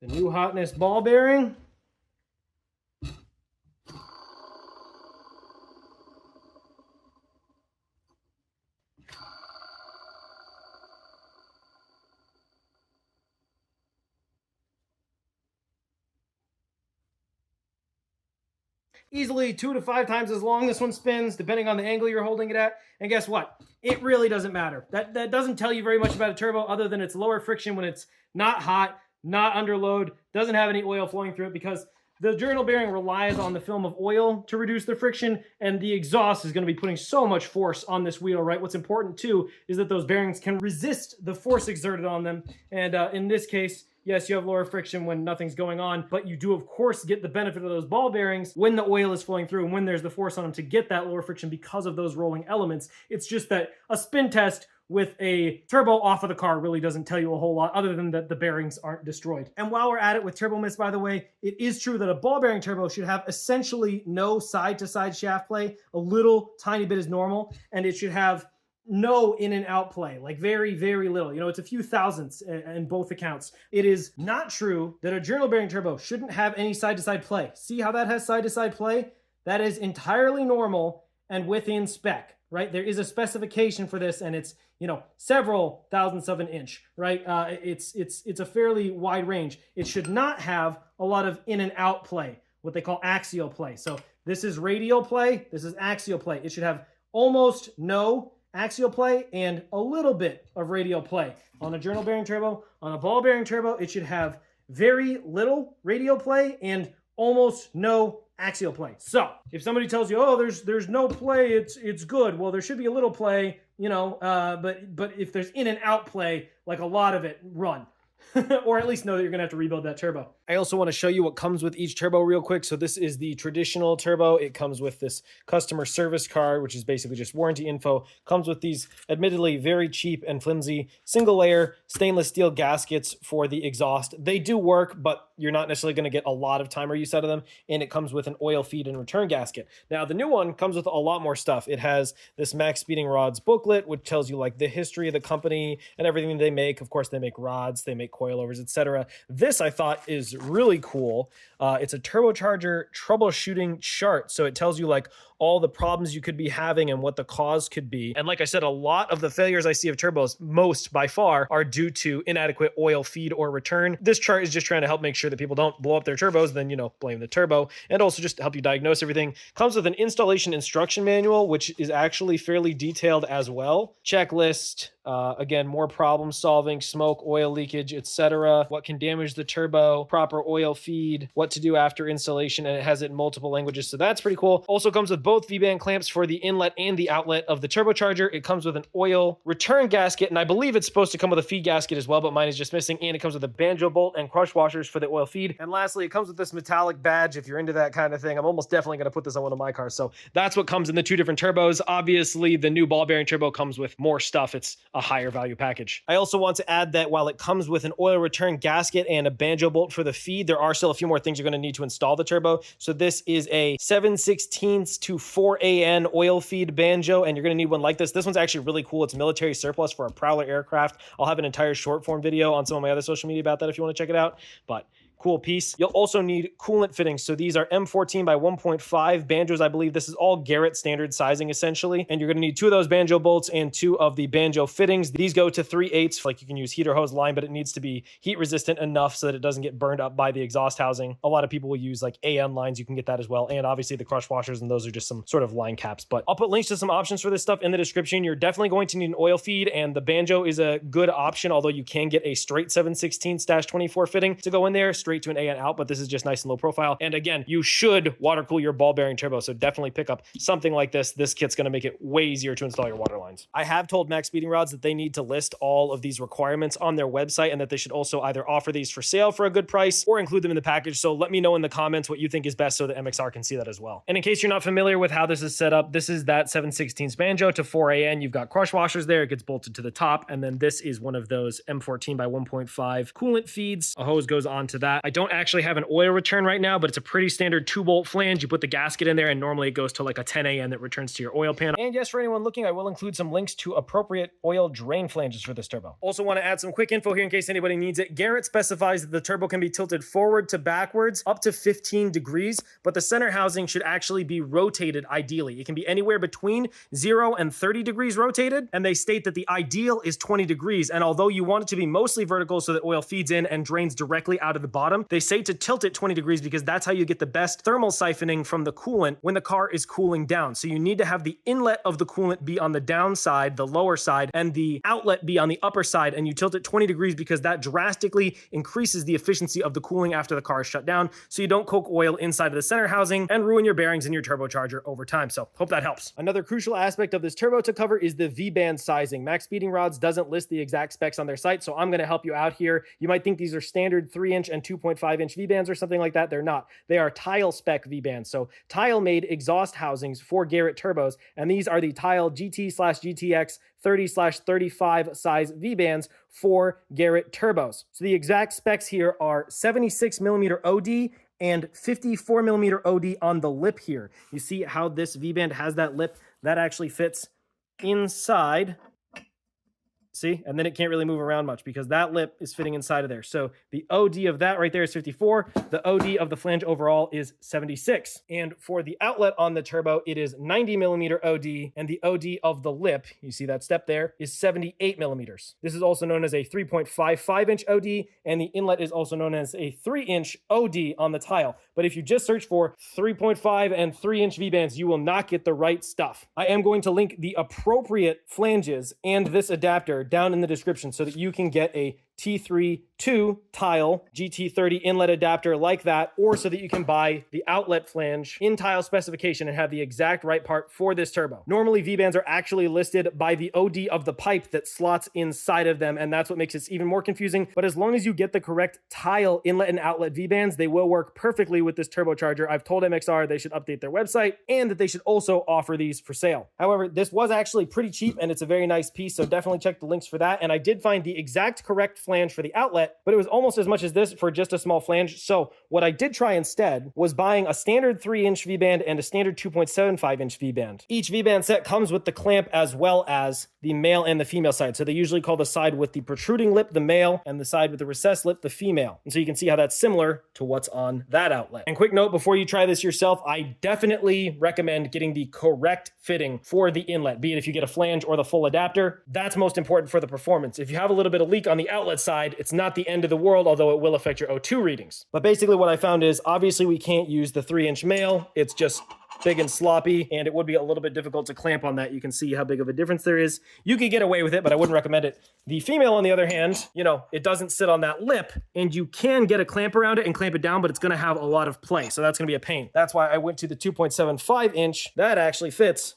The new hotness ball bearing. Easily 2 to 5 times as long this one spins, depending on the angle you're holding it at. And guess what? It really doesn't matter. That doesn't tell you very much about a turbo other than it's lower friction when it's not hot, not under load, doesn't have any oil flowing through it, because the journal bearing relies on the film of oil to reduce the friction, and the exhaust is going to be putting so much force on this wheel, right? What's important too is that those bearings can resist the force exerted on them. And in this case, yes, you have lower friction when nothing's going on, but you do, of course, get the benefit of those ball bearings when the oil is flowing through and when there's the force on them to get that lower friction because of those rolling elements. It's just that a spin test with a turbo off of the car really doesn't tell you a whole lot other than that the bearings aren't destroyed. And while we're at it with turbo myths, by the way, it is true that a ball bearing turbo should have essentially no side-to-side shaft play. A little tiny bit is normal, and it should have no in and out play, like very, very little. You know, it's a few thousandths in both accounts. It is not true that a journal bearing turbo shouldn't have any side-to-side play. See how that has side-to-side play? That is entirely normal and within spec, right? There is a specification for this, and it's, you know, several thousandths of an inch, right? It's a fairly wide range. It should not have a lot of in and out play, what they call axial play. So this is radial play, this is axial play. It should have almost no axial play and a little bit of radial play. On a journal bearing turbo, on a ball bearing turbo, it should have very little radial play and almost no axial play. So if somebody tells you, oh, there's no play, it's good. Well, there should be a little play, you know, but if there's in and out play, like a lot of it, run. Or at least know that you're gonna have to rebuild that turbo. I also want to show you what comes with each turbo real quick. So this is the traditional turbo. It comes with this customer service card, which is basically just warranty info. Comes with these admittedly very cheap and flimsy single layer stainless steel gaskets for the exhaust. They do work, but you're not necessarily going to get a lot of timer use out of them. And it comes with an oil feed and return gasket. Now the new one comes with a lot more stuff. It has this MaXpeedingRods booklet, which tells you like the history of the company and everything they make. Of course, they make rods, they make coilovers, etc. This I thought is really cool. It's a turbocharger troubleshooting chart. So it tells you like all the problems you could be having and what the cause could be. And like I said, a lot of the failures I see of turbos, most by far, are due to inadequate oil feed or return. This chart is just trying to help make sure that people don't blow up their turbos, then, you know, blame the turbo, and also just to help you diagnose everything. Comes with an installation instruction manual, which is actually fairly detailed as well. Checklist, again, more problem solving, smoke, oil leakage, etc. What can damage the turbo, proper oil feed, what to do after installation, and it has it in multiple languages, so that's pretty cool. Also comes with both V-band clamps for the inlet and the outlet of the turbocharger. It comes with an oil return gasket, and I believe it's supposed to come with a feed gasket as well, but mine is just missing, and it comes with a banjo bolt and crush washers for the oil feed. And lastly, it comes with this metallic badge if you're into that kind of thing. I'm almost definitely going to put this on one of my cars, so that's what comes in the two different turbos. Obviously, the new ball bearing turbo comes with more stuff. It's a higher value package. I also want to add that while it comes with an oil return gasket and a banjo bolt for the feed, there are still a few more things you're going to need to install the turbo. So this is a 7/16 to 4AN oil feed banjo, and you're going to need one like this. This one's actually really cool. It's military surplus for a Prowler aircraft. I'll have an entire short form video on some of my other social media about that if you want to check it out, but cool piece. You'll also need coolant fittings. So these are M14 by 1.5 banjos. I believe this is all Garrett standard sizing essentially. And you're going to need 2 of those banjo bolts and 2 of the banjo fittings. These go to 3/8. Like you can use heater hose line, but it needs to be heat resistant enough so that it doesn't get burned up by the exhaust housing. A lot of people will use like AN lines. You can get that as well. And obviously the crush washers, and those are just some sort of line caps. But I'll put links to some options for this stuff in the description. You're definitely going to need an oil feed, and the banjo is a good option, although you can get a straight 7/16/24 fitting to go in there. straight to an AN out, but this is just nice and low profile. And again, you should water cool your ball bearing turbo, so definitely pick up something like this. This kit's going to make it way easier to install your water lines. I have told MaXpeedingRods that they need to list all of these requirements on their website and that they should also either offer these for sale for a good price or include them in the package. So let me know in the comments what you think is best so that MXR can see that as well. And in case you're not familiar with how this is set up, this is that 7/16 banjo to 4 AN. You've got crush washers there. It gets bolted to the top. And then this is one of those M14 by 1.5 coolant feeds. A hose goes onto that. I don't actually have an oil return right now, but it's a pretty standard 2-bolt flange. You put the gasket in there and normally it goes to like a 10 AN that returns to your oil pan. And yes, for anyone looking, I will include some links to appropriate oil drain flanges for this turbo. Also want to add some quick info here in case anybody needs it. Garrett specifies that the turbo can be tilted forward to backwards up to 15 degrees, but the center housing should actually be rotated ideally. It can be anywhere between 0 and 30 degrees rotated, and they state that the ideal is 20 degrees, and although you want it to be mostly vertical so that oil feeds in and drains directly out of the bottom, they say to tilt it 20 degrees because that's how you get the best thermal siphoning from the coolant when the car is cooling down. So you need to have the inlet of the coolant be on the downside, the lower side, and the outlet be on the upper side, and you tilt it 20 degrees because that drastically increases the efficiency of the cooling after the car is shut down, so you don't coke oil inside of the center housing and ruin your bearings in your turbocharger over time. So hope that helps. Another crucial aspect of this turbo to cover is the V-band sizing. MaXpeedingRods doesn't list the exact specs on their site, so I'm going to help you out here. You might think these are standard 3-inch and 2.5-inch V-bands or something like that. They're not. They are TiAL spec V-bands. So TiAL made exhaust housings for Garrett turbos, and these are the TiAL GT/GTX 30/35 size V-bands for Garrett turbos. So the exact specs here are 76mm OD and 54mm OD on the lip here. You see how this V-band has that lip? That actually fits inside. See? And then it can't really move around much because that lip is fitting inside of there. So the OD of that right there is 54. The OD of the flange overall is 76. And for the outlet on the turbo, it is 90mm OD, and the OD of the lip, you see that step there, is 78mm. This is also known as a 3.55-inch OD, and the inlet is also known as a 3-inch OD on the TiAL. But if you just search for 3.5 and 3-inch V-bands, you will not get the right stuff. I am going to link the appropriate flanges and this adapter down in the description so that you can get a T3 to TiAL GT30 inlet adapter like that, or so that you can buy the outlet flange in TiAL specification and have the exact right part for this turbo. Normally, V-bands are actually listed by the OD of the pipe that slots inside of them, and that's what makes it even more confusing. But as long as you get the correct TiAL inlet and outlet V-bands, they will work perfectly with this turbocharger. I've told MXR they should update their website and that they should also offer these for sale. However, this was actually pretty cheap and it's a very nice piece, so definitely check the links for that. And I did find the exact correct flange for the outlet, but it was almost as much as this for just a small flange. So what I did try instead was buying a standard 3-inch V-band and a standard 2.75-inch V-band. Each V-band set comes with the clamp as well as the male and the female side. So they usually call the side with the protruding lip the male and the side with the recessed lip the female. And so you can see how that's similar to what's on that outlet. And quick note, before you try this yourself, I definitely recommend getting the correct fitting for the inlet, be it if you get a flange or the full adapter. That's most important for the performance. If you have a little bit of leak on the outlet side, it's not the end of the world, although it will affect your O2 readings. But basically what I found is obviously we can't use the 3-inch male. It's just big and sloppy, and it would be a little bit difficult to clamp on that. You can see how big of a difference there is. You could get away with it, but I wouldn't recommend it. The female, on the other hand, you know, it doesn't sit on that lip, and you can get a clamp around it and clamp it down, but it's going to have a lot of play, so that's going to be a pain. That's why I went to the 2.75-inch. That actually fits.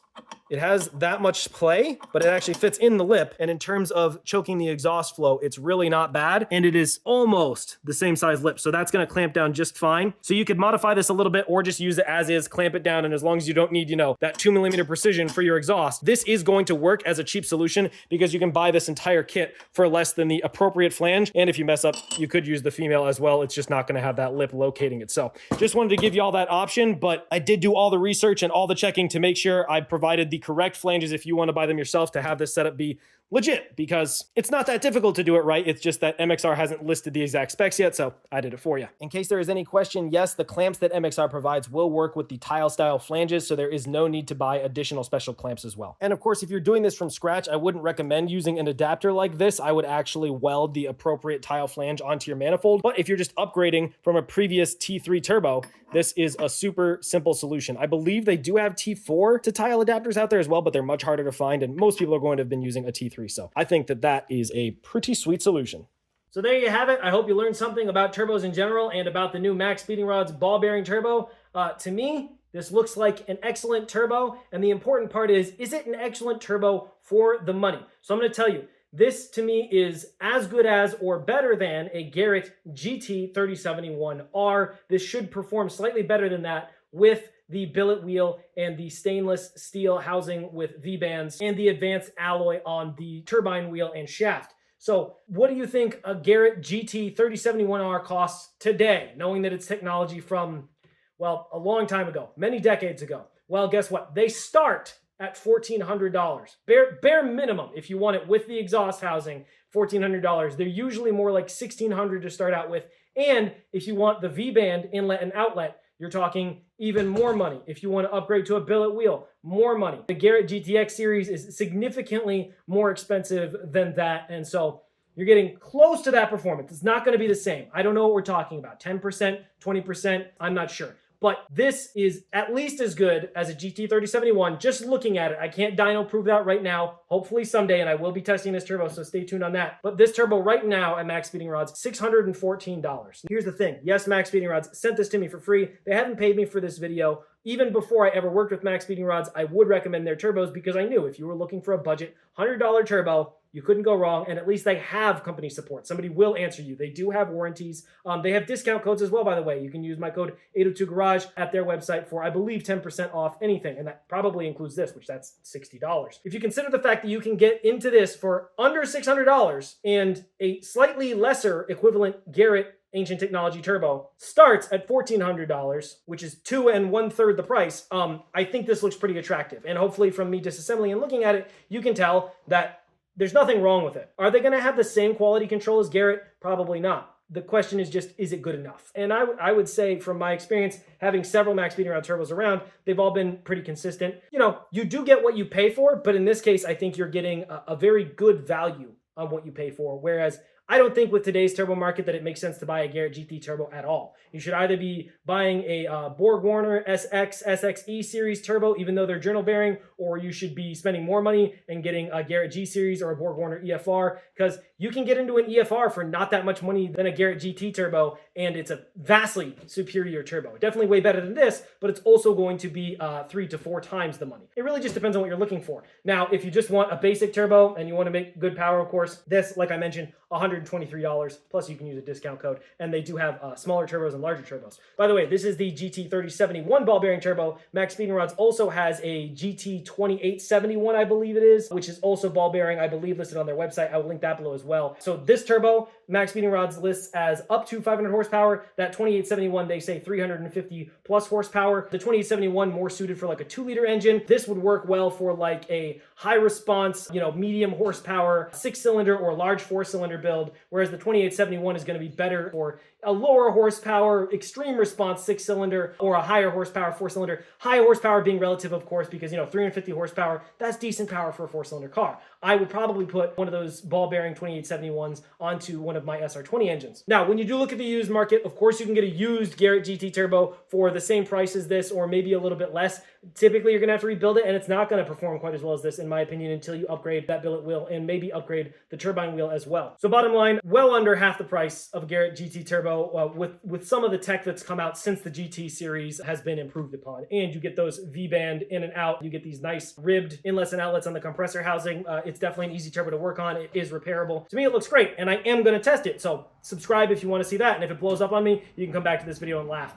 It has that much play, but it actually fits in the lip. And in terms of choking the exhaust flow, it's really not bad. And it is almost the same size lip. So that's going to clamp down just fine. So you could modify this a little bit or just use it as is, clamp it down. And as long as you don't need, you know, that 2mm precision for your exhaust, this is going to work as a cheap solution because you can buy this entire kit for less than the appropriate flange. And if you mess up, you could use the female as well. It's just not going to have that lip locating it. So just wanted to give you all that option, but I did do all the research and all the checking to make sure I provided the correct flanges if you want to buy them yourself to have this setup be legit, because it's not that difficult to do it right. It's just that MXR hasn't listed the exact specs yet, so I did it for you. In case there is any question, yes, the clamps that MXR provides will work with the TiAL style flanges, so there is no need to buy additional special clamps as well. And of course, if you're doing this from scratch, I wouldn't recommend using an adapter like this. I would actually weld the appropriate TiAL flange onto your manifold. But if you're just upgrading from a previous T3 turbo, this is a super simple solution. I believe they do have T4 to TiAL adapters out there as well, but they're much harder to find, and most people are going to have been using a T3. So I think that that is a pretty sweet solution. So there you have it. I hope you learned something about turbos in general and about the new MaXpeedingRods ball bearing turbo. To me, this looks like an excellent turbo, and the important part is it an excellent turbo for the money? So I'm going to tell you, this to me is as good as or better than a Garrett GT3071R. This should perform slightly better than that with the billet wheel and the stainless steel housing with V-bands and the advanced alloy on the turbine wheel and shaft. So what do you think a Garrett GT3071R costs today, knowing that it's technology from, well, a long time ago, many decades ago? Well, guess what? They start at $1,400. Bare minimum, if you want it with the exhaust housing, $1,400. They're usually more like $1,600 to start out with. And if you want the V-band inlet and outlet, you're talking even more money. If you want to upgrade to a billet wheel, more money. The Garrett GTX series is significantly more expensive than that. And so you're getting close to that performance. It's not going to be the same. I don't know what we're talking about. 10%, 20%, I'm not sure. But this is at least as good as a GT3071, just looking at it. I can't dyno prove that right now. Hopefully someday, and I will be testing this turbo, so stay tuned on that. But this turbo right now at MaXpeedingRods, $614. Here's the thing. Yes, MaXpeedingRods sent this to me for free. They haven't paid me for this video. Even before I ever worked with MaXpeedingRods, I would recommend their turbos because I knew if you were looking for a budget $100 turbo, you couldn't go wrong, and at least they have company support. Somebody will answer you. They do have warranties. They have discount codes as well, by the way. You can use my code 802GARAGE at their website for, I believe, 10% off anything, and that probably includes this, which that's $60. If you consider the fact that you can get into this for under $600 and a slightly lesser equivalent Garrett Ancient Technology Turbo starts at $1,400, which is 2 1/3 the price, I think this looks pretty attractive. And hopefully from me disassembling and looking at it, you can tell that there's nothing wrong with it. Are they going to have the same quality control as Garrett? Probably not. The question is just, is it good enough? And I would say from my experience, having several MaXpeedingRods turbos around, they've all been pretty consistent. You know, you do get what you pay for, but in this case, I think you're getting a very good value on what you pay for. Whereas I don't think with today's turbo market that it makes sense to buy a Garrett GT turbo at all. You should either be buying a BorgWarner SX, SXE series turbo, even though they're journal bearing, or you should be spending more money and getting a Garrett G series or a BorgWarner EFR, because you can get into an EFR for not that much money than a Garrett GT turbo, and it's a vastly superior turbo. Definitely way better than this, but it's also going to be 3 to 4 times the money. It really just depends on what you're looking for. Now, if you just want a basic turbo and you want to make good power, of course, this, like I mentioned, $123, plus you can use a discount code, and they do have smaller turbos and larger turbos. By the way, this is the GT3071 ball bearing turbo. MaXpeedingRods also has a GT2871, I believe it is, which is also ball bearing, I believe listed on their website. I will link that below as well. So this turbo, MaXpeedingRods lists as up to 500 horsepower. That 2871, they say 350 plus horsepower. The 2871 more suited for like a 2-liter engine. This would work well for like a high response, you know, medium horsepower 6-cylinder or large 4-cylinder build, whereas the 2871 is going to be better for a lower horsepower, extreme response 6-cylinder or a higher horsepower 4-cylinder. High horsepower being relative, of course, because, you know, 350 horsepower, that's decent power for a 4-cylinder car. I would probably put one of those ball bearing 2871s onto one of my SR20 engines. Now, when you do look at the used market, of course, you can get a used Garrett GT Turbo for the same price as this, or maybe a little bit less. Typically, you're going to have to rebuild it, and it's not going to perform quite as well as this, in my opinion, until you upgrade that billet wheel and maybe upgrade the turbine wheel as well. So bottom line, well under half the price of a Garrett GT Turbo with some of the tech that's come out since the GT series has been improved upon. And you get those V-band in and out. You get these nice ribbed inlets and outlets on the compressor housing. It's definitely an easy turbo to work on. It is repairable. To me, it looks great, and I am going to test it. So subscribe if you want to see that. And if it blows up on me, you can come back to this video and laugh.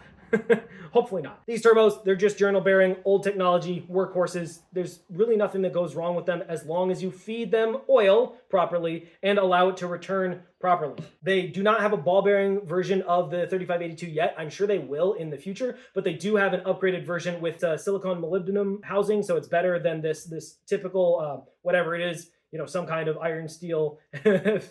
Hopefully not. These turbos, they're just journal bearing, old technology, workhorses. There's really nothing that goes wrong with them as long as you feed them oil properly and allow it to return properly. They do not have a ball bearing version of the 3582 yet. I'm sure they will in the future, but they do have an upgraded version with silicone molybdenum housing, so it's better than this typical whatever it is, you know, some kind of iron steel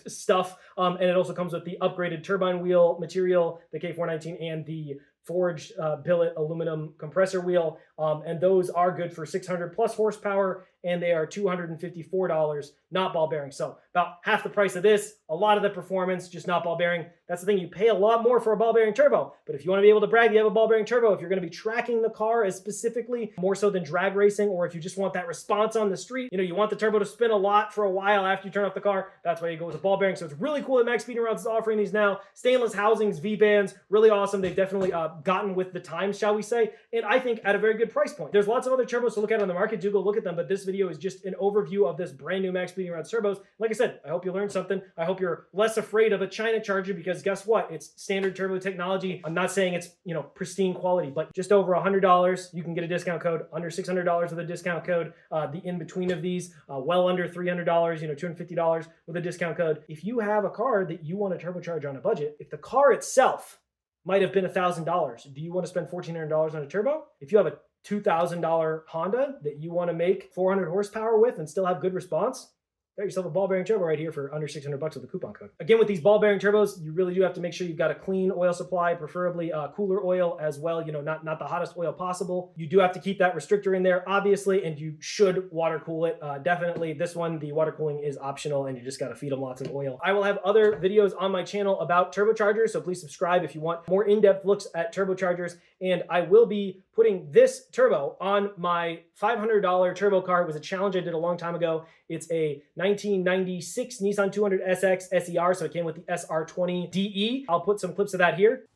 stuff. And it also comes with the upgraded turbine wheel material, the K419, and the forged billet aluminum compressor wheel. And those are good for 600 plus horsepower and they are $254 not ball bearing. So about half the price of this, a lot of the performance, just not ball bearing. That's the thing, you pay a lot more for a ball bearing turbo. But if you want to be able to brag you have a ball bearing turbo, if you're going to be tracking the car as specifically, more so than drag racing, or if you just want that response on the street, you want the turbo to spin a lot for a while after you turn off the car, that's why you go with a ball bearing. So it's really cool that MaXpeedingRods is offering these now. Stainless housings, V-bands, really awesome. They've definitely gotten with the times, shall we say, and I think at a very good price point. There's lots of other turbos to look at on the market. Do go look at them, but this video is just an overview of this brand new MaXpeedingRods turbos. Like I said, I hope you learned something. I hope you're less afraid of a China charger, because guess what? It's standard turbo technology. I'm not saying it's, pristine quality, but just over $100, you can get a discount code. Under $600 with a discount code. The in-between of these, well under $300, $250 with a discount code. If you have a car that you want to turbocharge on a budget, if the car itself might have been $1,000, do you want to spend $1,400 on a turbo? If you have a $2,000 Honda that you want to make 400 horsepower with and still have good response, got yourself a ball bearing turbo right here for under $600 with a coupon code. Again, with these ball bearing turbos, you really do have to make sure you've got a clean oil supply, preferably cooler oil as well, not the hottest oil possible. You do have to keep that restrictor in there, obviously, and you should water cool it. Definitely, this one, the water cooling is optional, and you just got to feed them lots of oil. I will have other videos on my channel about turbochargers, so please subscribe if you want more in-depth looks at turbochargers, and I will be putting this turbo on my $500 turbo car. It was a challenge I did a long time ago. It's a 1996 Nissan 200 SX SER, so it came with the SR20 DE. I'll put some clips of that here.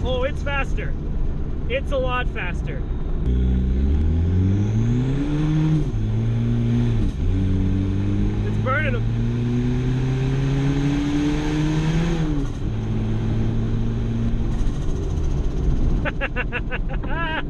Oh, it's faster. It's a lot faster. It's burning them.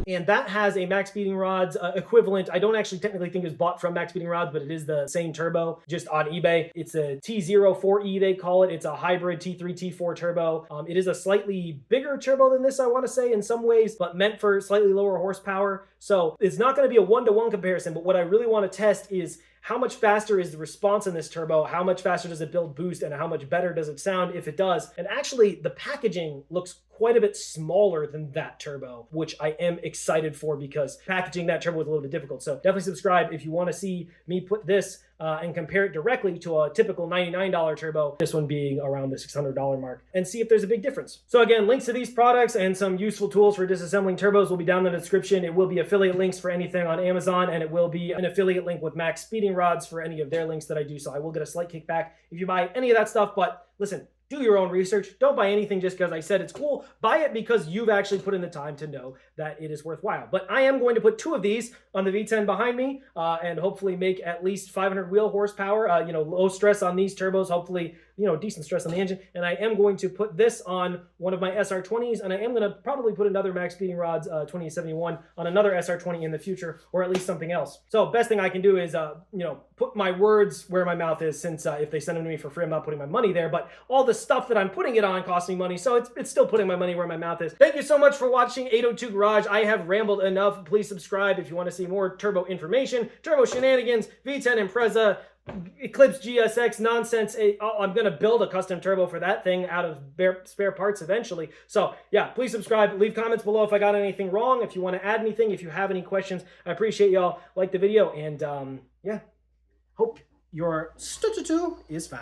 And that has a MaXpeedingRods equivalent. I don't actually technically think it's bought from MaXpeedingRods, but it is the same turbo, just on eBay. It's a T04E, they call it. It's a hybrid T3, T4 turbo. It is a slightly bigger turbo than this, I want to say, in some ways, but meant for slightly lower horsepower. So it's not going to be a one-to-one comparison, but what I really want to test is how much faster is the response in this turbo, how much faster does it build boost, and how much better does it sound if it does. And actually, the packaging looks quite a bit smaller than that turbo, which I am excited for, because packaging that turbo was a little bit difficult. So definitely subscribe if you want to see me put this and compare it directly to a typical $99 turbo, this one being around the $600 mark, and see if there's a big difference. So again, links to these products and some useful tools for disassembling turbos will be down in the description. It will be affiliate links for anything on Amazon, and it will be an affiliate link with MaXpeedingRods for any of their links that I do. So I will get a slight kickback if you buy any of that stuff, but listen, do your own research. Don't buy anything just because I said it's cool. Buy it because you've actually put in the time to know that it is worthwhile. But I am going to put 2 of these on the V10 behind me and hopefully make at least 500 wheel horsepower, low stress on these turbos, hopefully, decent stress on the engine. And I am going to put this on one of my SR20s, and I am going to probably put another MaXpeedingRods 2071 on another SR20 in the future, or at least something else. So best thing I can do is, put my words where my mouth is, since if they send them to me for free, I'm not putting my money there, but all the stuff that I'm putting it on costs me money, so it's still putting my money where my mouth is. Thank you so much for watching 802 Garage. I have rambled enough. Please subscribe if you want to see more turbo information, turbo shenanigans, V10 Impreza, Eclipse GSX nonsense. I'm going to build a custom turbo for that thing out of spare parts eventually. So yeah, please subscribe. Leave comments below if I got anything wrong. If you want to add anything, if you have any questions, I appreciate y'all. Like the video, and yeah, hope your stu is fine.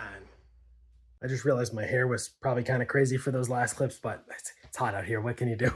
I just realized my hair was probably kind of crazy for those last clips, but it's hot out here. What can you do?